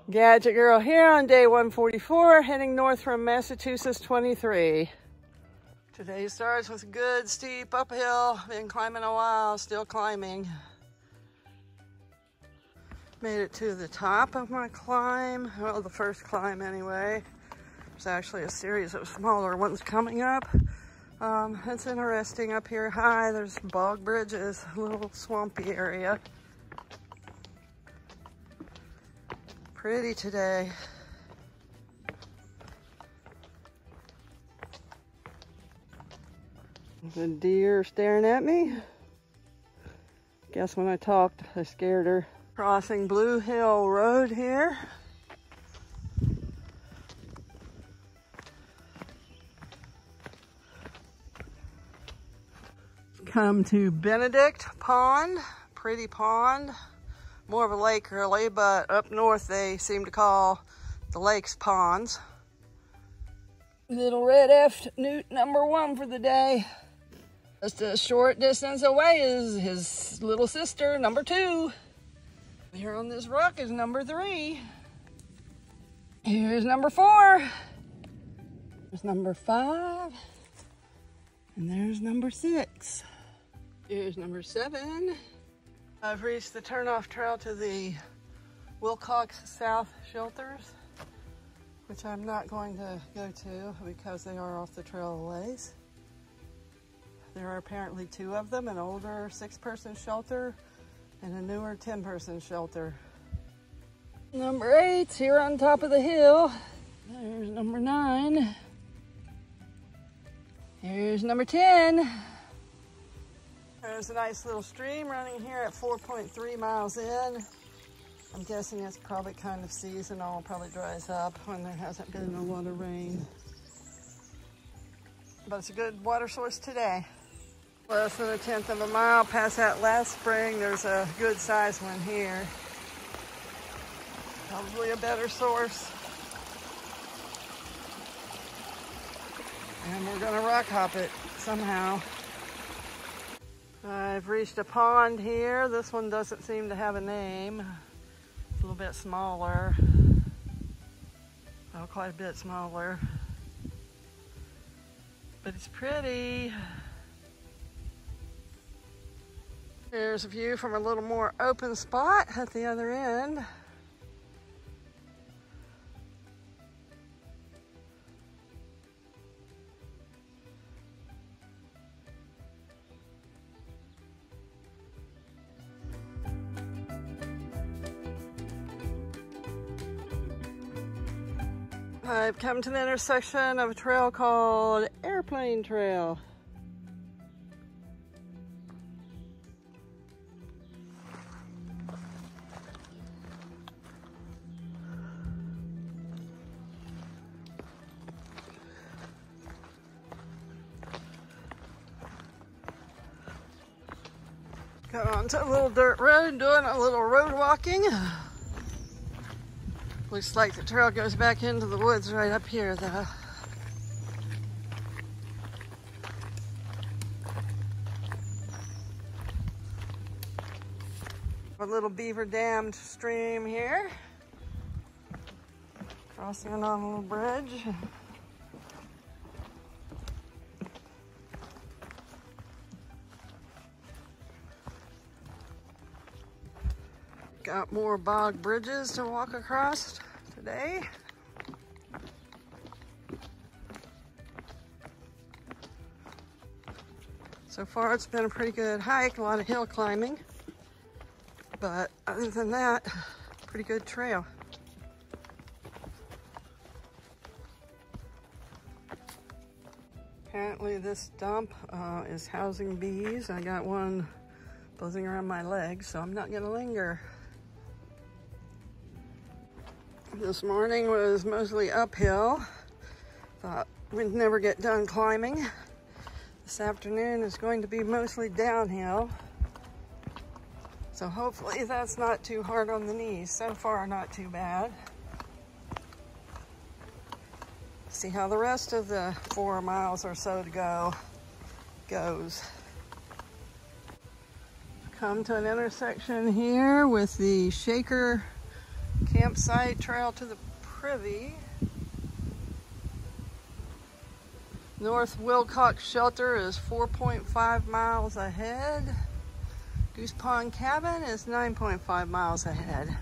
Gadget Girl here on day 144, heading north from Massachusetts 23. Today starts with a good steep uphill. Been climbing a while, still climbing. Made it to the top of my climb, well, the first climb anyway. There's actually a series of smaller ones coming up. It's interesting up here high. There's bog bridges, a little swampy area. Pretty today. The deer staring at me. Guess when I talked, I scared her. Crossing Blue Hill Road here. Come to Benedict Pond, pretty pond. More of a lake really, but up north they seem to call the lakes ponds. Little red F newt number 1 for the day. Just a short distance away is his little sister, number 2. Here on this rock is number 3. Here's number 4. There's number 5. And there's number 6. Here's number 7. I've reached the turnoff trail to the Wilcox South shelters, which I'm not going to go to because they are off the trail a ways. There are apparently 2 of them, an older 6-person shelter and a newer 10-person shelter. Number 8's here on top of the hill. There's number 9. Here's number 10. There's a nice little stream running here at 4.3 miles in. I'm guessing it's probably kind of seasonal, probably dries up when there hasn't been a lot of rain. But it's a good water source today. Less than 1/10 of a mile past that last spring, there's a good sized one here. Probably a better source. And we're gonna rock hop it somehow. I've reached a pond here. This one doesn't seem to have a name. It's a little bit smaller. Oh, quite a bit smaller. But it's pretty. Here's a view from a little more open spot at the other end. I've come to the intersection of a trail called Airplane Trail. Got onto a little dirt road, doing a little road walking. Looks like the trail goes back into the woods right up here though. A little beaver dammed stream here. Crossing on a little bridge. Got more bog bridges to walk across today. So far it's been a pretty good hike, a lot of hill climbing. But other than that, pretty good trail. Apparently this dump is housing bees. I got one buzzing around my legs, so I'm not gonna linger. This morning was mostly uphill. Thought we'd never get done climbing. This afternoon is going to be mostly downhill. So hopefully that's not too hard on the knees. So far, not too bad. See how the rest of the 4 miles or so to go goes. Come to an intersection here with the Shaker camp campsite trail to the Privy. North Wilcox Shelter is 4.5 miles ahead. Goose Pond Cabin is 9.5 miles ahead.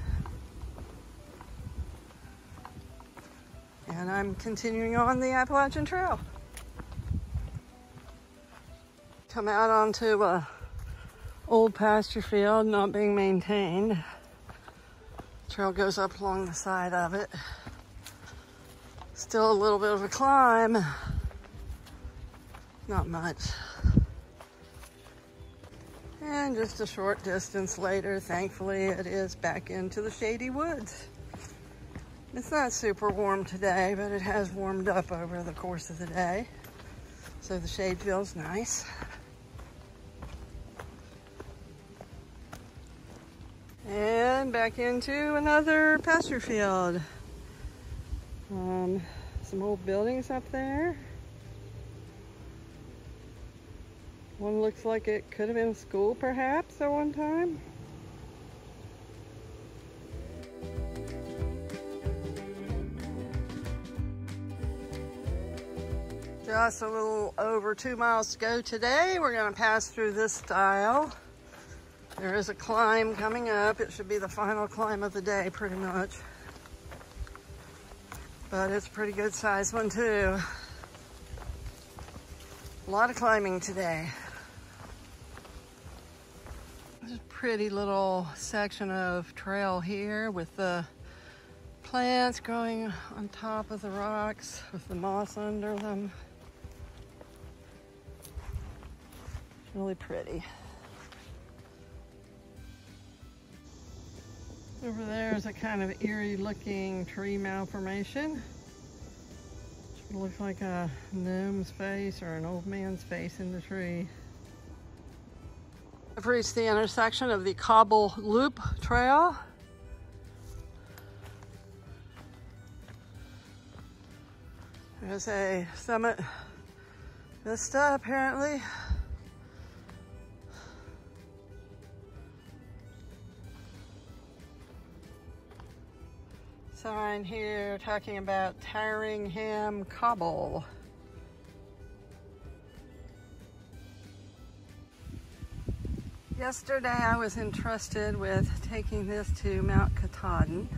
And I'm continuing on the Appalachian Trail. Come out onto a old pasture field not being maintained. Trail goes up along the side of it. Still a little bit of a climb. Not much. And just a short distance later, thankfully, it is back into the shady woods. It's not super warm today, but it has warmed up over the course of the day. So the shade feels nice. And back into another pasture field. Some old buildings up there. One looks like it could have been a school perhaps at one time. Just a little over 2 miles to go today. We're going to pass through this stile. There is a climb coming up. It should be the final climb of the day pretty much. But it's a pretty good sized one too. A lot of climbing today. There's a pretty little section of trail here with the plants growing on top of the rocks with the moss under them. Really pretty. Over there is a kind of eerie looking tree malformation. It looks like a gnome's face or an old man's face in the tree. I've reached the intersection of the Cobble Loop Trail. There's a summit vista apparently. Sign here talking about Tyringham Cobble. Yesterday I was entrusted with taking this to Mount Katahdin.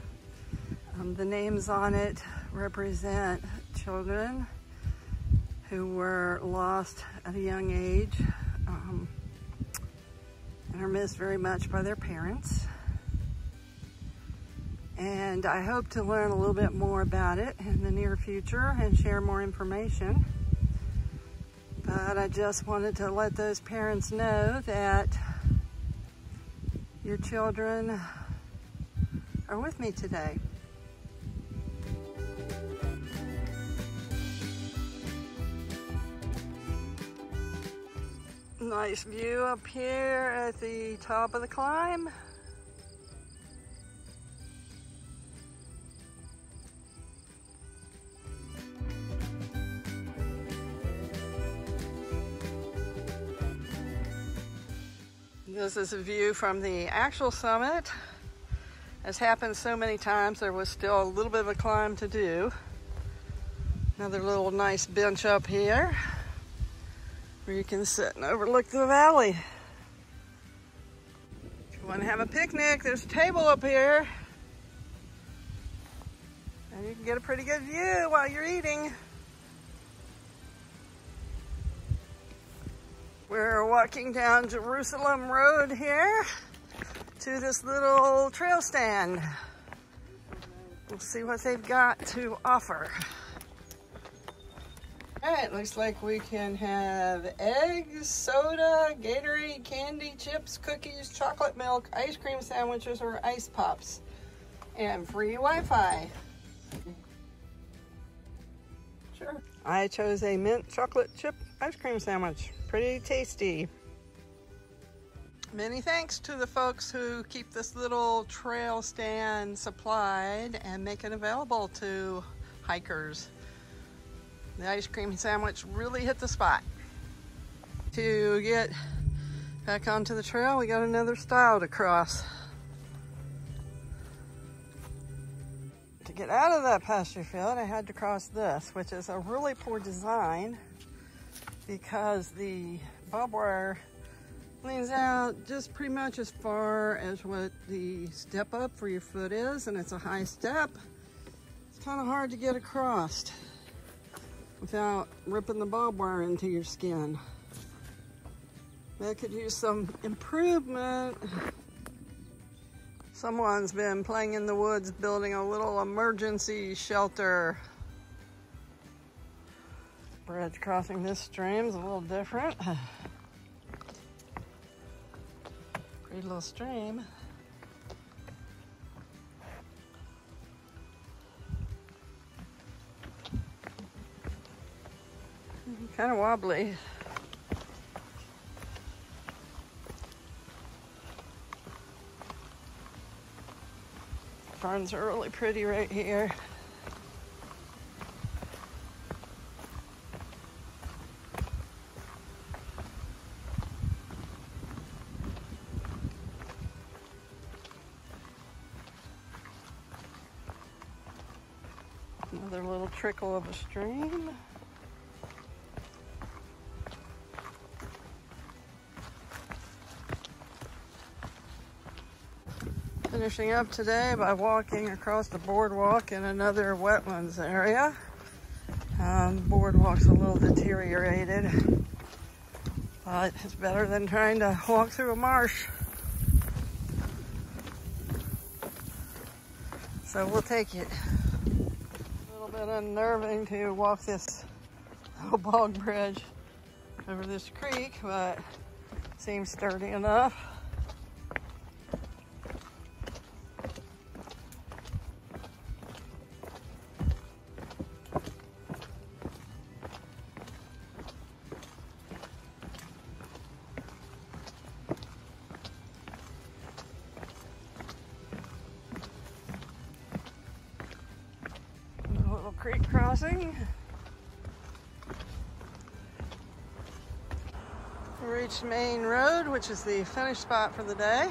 The names on it represent children who were lost at a young age and are missed very much by their parents. And I hope to learn a little bit more about it in the near future and share more information. But I just wanted to let those parents know that your children are with me today. Nice view up here at the top of the climb. This is a view from the actual summit. As happened so many times, there was still a little bit of a climb to do. Another little nice bench up here where you can sit and overlook the valley. If you want to have a picnic, there's a table up here. And you can get a pretty good view while you're eating. We're walking down Jerusalem Road here to this little trail stand. We'll see what they've got to offer. All right, looks like we can have eggs, soda, Gatorade, candy, chips, cookies, chocolate milk, ice cream sandwiches, or ice pops, and free Wi-Fi. Sure. I chose a mint chocolate chip ice cream sandwich. Pretty tasty. Many thanks to the folks who keep this little trail stand supplied and make it available to hikers. The ice cream sandwich really hit the spot. To get back onto the trail, we got another stile to cross. to get out of that pasture field, I had to cross this, which is a really poor design because the barbed wire leans out just pretty much as far as what the step up for your foot is, and it's a high step. It's kind of hard to get across without ripping the barbed wire into your skin. That could use some improvement. Someone's been playing in the woods building a little emergency shelter. Bridge crossing this stream is a little different. Pretty little stream. Kind of wobbly. Ferns are really pretty right here. Another little trickle of a stream. Finishing up today by walking across the boardwalk in another wetlands area. Boardwalk's a little deteriorated, but it's better than trying to walk through a marsh. So we'll take it. A little bit unnerving to walk this little bog bridge over this creek, but it seems sturdy enough. Creek crossing. We reached Main Road, which is the finish spot for the day.